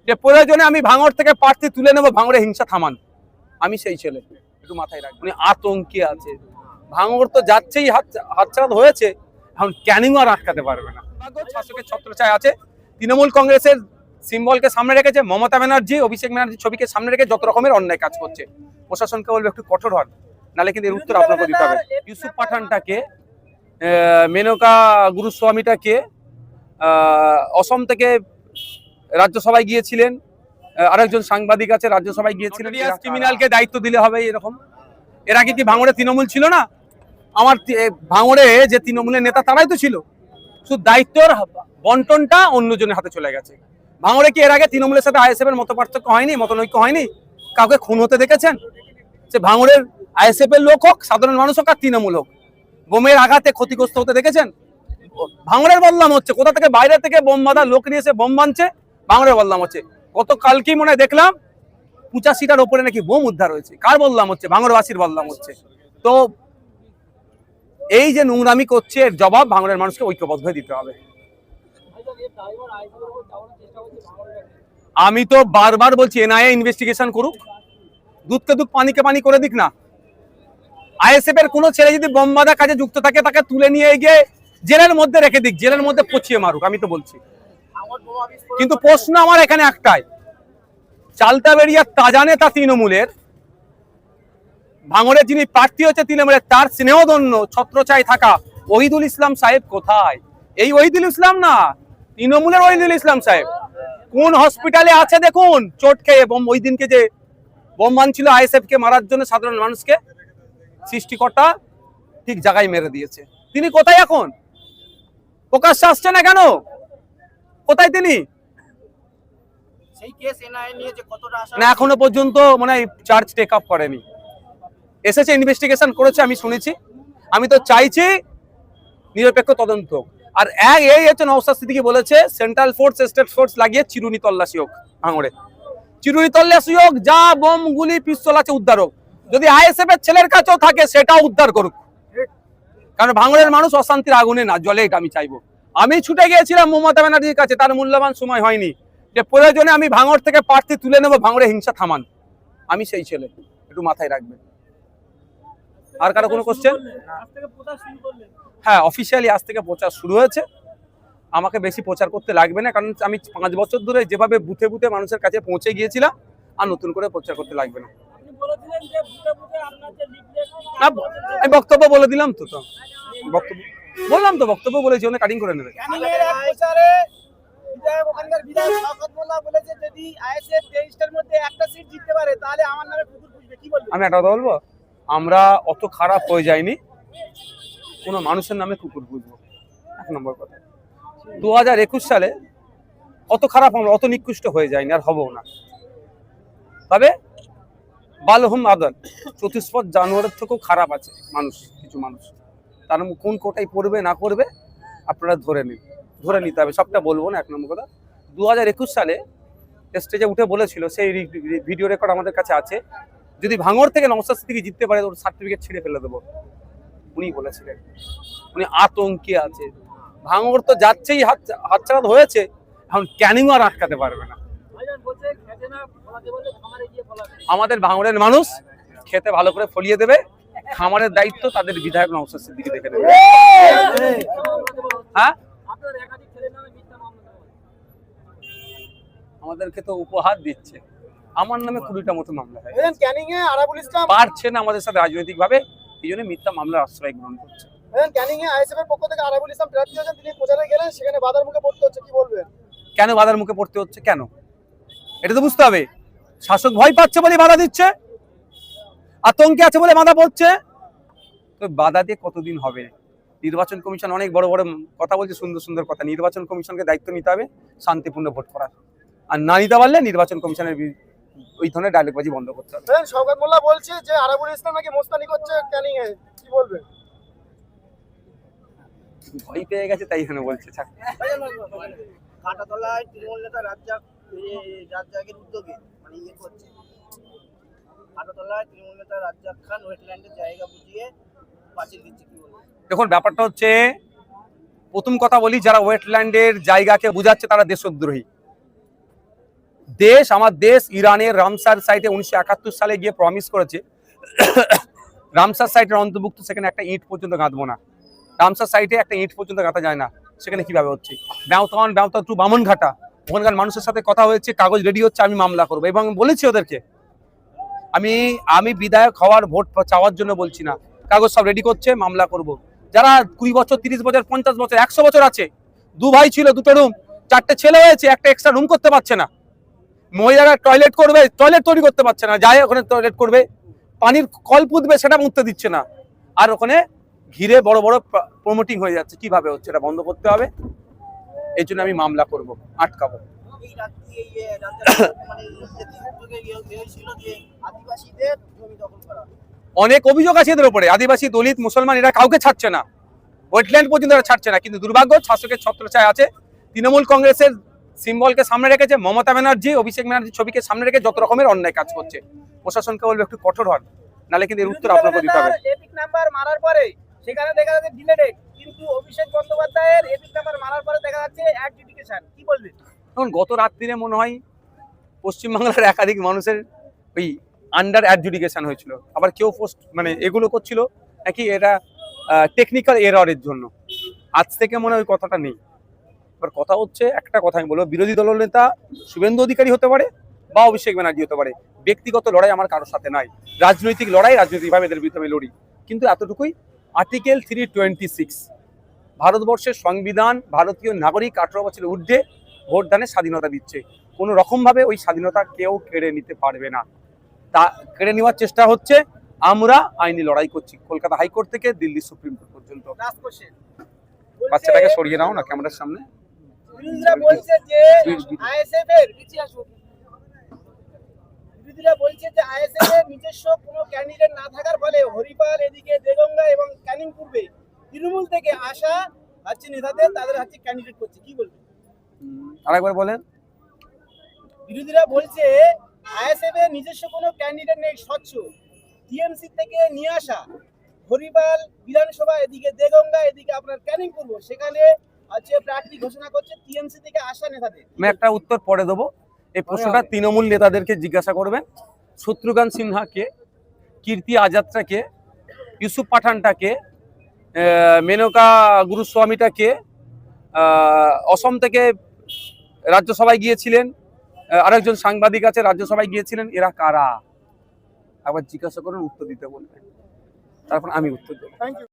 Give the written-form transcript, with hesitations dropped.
যে প্রয়োজনে আমি ভাঙড় থেকে প্রার্থী তুলে নেবো, ভাঙড়ে হিংসা থামান। আমি সেই ছেলে, একটু মাথায় রাখবেন। উনি আতঙ্কে আছে। ভাঙড় তো যাচ্ছেই হাতছাড়া হয়েছে, এখন ক্যানিং আর আটকাতে পারবে না। শাসকের ছত্রছায়া আছে। তৃণমূল কংগ্রেসের সিম্বলকে সামনে রেখেছে, মমতা ব্যানার্জি অভিষেক ব্যানার্জির ছবিকে সামনে রেখে যত রকমের অন্যায় কাজ করছে। প্রশাসনকে বলবে একটু কঠোর হন, নাহলে কিন্তু এর উত্তর আপনাকে দিতে হবে। ইউসুফ পাঠানটাকে, মেনকা গুরুস্বামীটাকে অসম থেকে রাজ্যসভায় গিয়েছিলেন, আরেকজন সাংবাদিক আছে রাজ্যসভায় গিয়েছিলেন। ক্রিমিনালকে দায়িত্ব দিলে হবে এরকম? এর আগে কি ভাঙড়ে তৃণমূল ছিল না? আমার ভাঙড়ে যে তৃণমূলের নেতা তারাই তো ছিল, শুধু দায়িত্বর বন্টনটা অন্যজনের হাতে চলে গেছে। ভাঙড়ে কি এর আগে তৃণমূলের সাথে আইএসএফ এর মত পার্থক্য হয়নি, মতনৈক্য হয়নি? কাউকে খুন হতে দেখেছেন? সে ভাঙড়ের আইএসএফ এর লোক হোক, সাধারণ মানুষ হোক, আর তৃণমূল হোক, বোমের আঘাতে ক্ষতিগ্রস্ত হতে দেখেছেন? ভাঙড়ের বদনাম হচ্ছে, কোথা থেকে বাইরে থেকে বোম বাঁধা লোক নিয়ে এসে বোম বাঁধছে, ভাঙড়ের বদনাম হচ্ছে। গতকালকেই মনে হয় দেখলাম 85টার ওপরে নাকি বোম উদ্ধার হয়েছে। কার বদনাম হচ্ছে? ভাঙড়বাসীর বদনাম হচ্ছে। তো এই যে নোংরামি করছে, এর জবাব ভাঙড়ের মানুষকে ঐক্যবদ্ধ হয়ে দিতে হবে। আমি তো বারবার বলছি এনআইএ ইনভেস্টিগেশন করুক, দুধকে দুধ পানিকে পানি করে দিক না। আইএসএফ এর কোনো ছেলে যদি বোম বাঁধা কাজে যুক্ত থাকে, তাকে তুলে নিয়ে গিয়ে জেলের মধ্যে রেখে দিক, জেলের মধ্যে পচিয়ে মারুক, আমি তো বলছি। কিন্তু প্রশ্ন আমার এখানে একটাই, চালতাবেড়িয়ার তাজা নেতা তৃণমূলের, ভাঙড়ের যিনি প্রার্থী হচ্ছে তৃণমূলের, তার স্নেহধন্য ছত্রছায় থাকা ওহিদুল ইসলাম সাহেব কোথায়? এই ওহিদুল ইসলাম না, তৃণমূলের ওহিদুল ইসলাম সাহেব কোন হসপিটালে আছে দেখুন, চোট খেয়ে। ওই দিনকে যে বোম বানছিল আইএসএফ কে মারার জন্য, সাধারণ মানুষকে সৃষ্টিকর্তা ঠিক জায়গায় মেরে দিয়েছে। তিনি কোথায় এখন? প্রকাশ্যে আসছে না কেন? কোথায় তিনি? না, এখনো পর্যন্ত মনে হয় চার্জ টেক আপ করেনি। এসেছে, ইনভেস্টিগেশন করেছে, আমি শুনেছি। আমি তো চাইছি নিরপেক্ষ তদন্ত। আর এই হচ্ছে নওশাদ সিদ্দিকী বলেছে সেন্ট্রাল ফোর্স, স্টেট ফোর্স লাগিয়ে চিরুনি তল্লাশি হোক ভাঙড়ে, চিরুনি তল্লাশি হোক, যা বোম গুলি পিস্তল আছে উদ্ধার হোক। যদি আইএসএফ এর ছেলের কাছেও থাকে সেটাও উদ্ধার করুক, কারণ ভাঙড়ের মানুষ অশান্তির আগুনে না জ্বলে, এটা আমি চাইবো। আমি ছুটে গিয়েছিলাম মমতা ব্যানার্জির কাছে, তার মূল্যবান সময় হয়নি, যে প্রয়োজনে আমি ভাঙড় থেকে প্রার্থী তুলে নেবো, ভাঙড়ে হিংসা থামান। আমি সেই ছেলে, একটু মাথায় রাখবেন। আর কারো কোনো কোশ্চেন? হ্যাঁ, অফিসিয়ালি আজ থেকে প্রচার শুরু হয়েছে। আমাকে বেশি প্রচার করতে লাগবে না, কারণ আমি 5 বছর ধরে যেভাবে বুথে বুথে মানুষের কাছে পৌঁছে গিয়েছিলাম, আর নতুন করে প্রচার করতে লাগবে না। আমি বক্তব্য বলে দিলাম তো, বক্তব্য বললাম তো, বক্তব্য বলেছি, ওখানে কাটিং করে নেবে। আমি একটা কথা বলবো, আমরা অত খারাপ হয়ে যায়নি কোনো মানুষের নামে কুকুর পুষবো, 1 নম্বর কথা। 2021 সালে অত খারাপ, আমরা অত নিকৃষ্ট হয়ে যায়নি, আর হবো না। তবে বালহুম আদল, চতুষ্পদ জানোয়ারের থেকেও খারাপ আছে মানুষ, কিছু মানুষ। তার কোন কোটাই পড়বে না করবে আপনারা ধরে নিতে হবে, সবটা বলবো না। 1 নম্বর কথা, 2021 সালে স্টেজে উঠে বলেছিল, সেই ভিডিও রেকর্ড আমাদের কাছে আছে, যদি ভাঙড় থেকে নওশাদ সিদ্দিকী জিততে পারে ওর সার্টিফিকেট ছিঁড়ে ফেলে দেবো, উনি বলেছিলেন। উনি আতঙ্কে আছে। ভাঙড় তো যাচ্ছেই হাতছাড়া হয়েছে, এখন ক্যানিং আর আটকাতে পারবে না। আমাদের ভাঙড়ের মানুষ খেতে ভালো করে ফলিয়ে দেবে, খামারের দায়িত্ব তাদের বিধায়ক নওশাদ সিদ্দিকী দেখে নেবে। হ্যাঁ, আমাদেরকে তো উপহার দিচ্ছে, আমার নামে 20টা মতো মামলা হয়, পারছে না আমাদের সাথে রাজনৈতিক ভাবে, এই জন্য মিথ্যা মামলার আশ্রয় গ্রহণ করছে। কেন বাধার মুখে পড়তে হচ্ছে? কেন, এটা তো বুঝতে হবে। শাসক ভয় পাচ্ছে বলে বাধা দিচ্ছে, আতঙ্কে আছে বলে বাধা পড়ছে। তো বাধা দিয়ে কতদিন হবে? নির্বাচন কমিশন অনেক বড় বড় কথা বলছে, সুন্দর সুন্দর কথা। নির্বাচন কমিশনকে দায়িত্ব নিতে হবে শান্তিপূর্ণ ভোট করার, আর না নিতে পারলে নির্বাচন কমিশনের ওই ধরনের ডায়লগবাজি বন্ধ করতে হবে। শওকত মোল্লা বলছে যে আরাবুল ইসলাম নাকি মোস্তানি করছে ক্যানিং এ, কি বলবেন? ভয় পেয়ে গেছে তাই এখানে বলছে। কাটাতলায় তৃণমূল নেতা রাজ্জাকের উদ্যোগে মানে ইয়ে করছে, কাটাতলায় তৃণমূল নেতা রাজ্জাক খান ওয়েটল্যান্ডের জায়গা বুঝিয়ে পাঁচিল দিচ্ছে, কি বলবেন? দেখুন, ব্যাপারটা হচ্ছে, প্রথম কথা বলি, যারা ওয়েটল্যান্ডের জায়গাকে বুঝাচ্ছে তারা দেশদ্রোহী। দেশ, আমার দেশ ইরানের রামসার সাইটে 1971 সালে গিয়ে প্রমিস করেছে রামসার সাইটের অন্তর্ভুক্ত, সেখানে একটা ইট পর্যন্ত গাঁথবো না। রামসার সাইটে একটা ইট পর্যন্ত গাঁথা যায় না, সেখানে কিভাবে হচ্ছে? ব্যবতা টু বামনঘাটা, ওখানকার মানুষের সাথে কথা হয়েছে, কাগজ রেডি হচ্ছে, আমি মামলা করবো এবং বলেছি ওদেরকে আমি বিধায়ক হওয়ার ভোট চাওয়ার জন্য বলছি না, কাগজ সব রেডি করছে, মামলা করব। যারা 20 বছর 30 বছর 50 বছর 100 বছর আছে, 2 ভাই ছিল, 2টো রুম, 4টে ছেলে হয়েছে, একটা এক্সট্রা রুম করতে পারছে না, মহিলারা টয়লেট করবে, টয়লেট তৈরি করতে পারছে না, যায় ওখানে টয়লেট করবে, পানির কল পুঁতবে, সেটা মুছতে দিচ্ছে না, আর ওখানে ঘিরে বড় বড় প্রমোটিং হয়ে যাচ্ছে। কিভাবে হচ্ছে? এটা বন্ধ করতে হবে, এই জন্য আমি মামলা করব, আটকাবো। এই রাত্রি এই রাজ্জাক মানে উদ্যোগে হয়েছিল যে আদিবাসীদের জমি দখল করা। অনেক অভিযোগ আছে এদের উপরে, আদিবাসী, দলিত, মুসলমান, এরা কাউকে ছাড়ছে না, ওয়েটল্যান্ড পর্যন্ত এরা ছাড়ছে না। কিন্তু দুর্ভাগ্য, শাসকের ছত্রছায়া আছে, তৃণমূল কংগ্রেসের সিম্বলকে সামনে রেখেছে, মমতা ব্যানার্জি, অভিষেক ব্যানার্জির ছবিকে সামনে রেখে যত রকমের অন্যায় কাজ করছে। প্রশাসনকে বলবে একটু কঠোর হন, নাহলে কিন্তু এর উত্তর আপনাকে দিতে হবে। এপিক নাম্বার মারার পরে সেখানে দেখা যাচ্ছে ডিলেটেড, কিন্তু অভিষেক বন্দ্যোপাধ্যায়ের এপিক নাম্বার মারার পরে দেখা যাচ্ছে অ্যাডজুডিকেশন। কি বলবেন? এখন গত রাত্রিরে মনে হয় পশ্চিমবাংলার একাধিক মানুষের ওই আন্ডার অ্যাডজুডিকেশন হয়েছিল, আবার কেউ পোস্ট মানে এগুলো করছিল নাকি এটা টেকনিক্যাল এররের জন্য। আজ থেকে মনে হয় ওই কথাটা নেই। এবার কথা হচ্ছে, একটা কথা আমি বলবো, বিরোধী দলনেতা শুভেন্দু অধিকারী হতে পারে বা অভিষেক ব্যানার্জি হতে পারে, ব্যক্তিগত লড়াই আমার কারোর সাথে নাই, রাজনৈতিক লড়াই রাজনৈতিকভাবে এদের বিরুদ্ধে আমি লড়ি। কিন্তু এতটুকুই, আর্টিকেল 326 ভারতবর্ষের সংবিধান ভারতীয় নাগরিক 18 বছরের ঊর্ধ্বে ভোটদানের স্বাধীনতা দিচ্ছে, কোনো রকমভাবে ওই স্বাধীনতা কেউ কেড়ে নিতে পারবে না। তা কেড়ে নেওয়ার চেষ্টা হচ্ছে, আমরা আইনি লড়াই করছি, কলকাতা হাইকোর্ট থেকে দিল্লি সুপ্রিম কোর্ট পর্যন্ত। লাস্ট কোশ্চেন, বাচ্চাটাকে সরিয়ে নাও না ক্যামেরার সামনে। বিরোধীরা বলছে যে আইএসএফ এর নিজস্ব কোনো ক্যান্ডিডেট না থাকার ফলে হরিপাল, এদিকে দেগঙ্গা এবং ক্যানিং পূর্বে তৃণমূল থেকে আসা হচ্ছে নেতাদের তাদের হচ্ছে ক্যান্ডিডেট করছে। কি বলবেন? আরেকবার বলেন। বিরোধীরা বলছে আইএসএফ এর নিজস্ব কোনো ক্যান্ডিডেট নেই, স্বচ্ছ, টিএমসি থেকে নিয়ে আসা হরিপাল বিধানসভা, এদিকে দেগঙ্গা, এদিকে আপনার ক্যানিং পূর্ব, সেখানে হচ্ছে প্রার্থী ঘোষণা করছে টিএমসি থেকে আসা নেতাদের। আমি একটা উত্তর পরে দেবো, এই প্রশ্নটা তৃণমূল নেতাদেরকে জিজ্ঞাসা করবেন। শত্রুঘ্ন সিনহাকে, কীর্তি আজাদটাকে, ইউসুফ পাঠানটাকে, মেনকা গুরুস্বামীটাকে, অসম থেকে রাজ্যসভায় গিয়েছিলেন, আরেকজন সাংবাদিক আছে রাজ্যসভায় গিয়েছিলেন, এরা কারা? আবার জিজ্ঞাসা করুন, উত্তর দিতে বলবেন, তারপর আমি উত্তর দেবো। Thank you.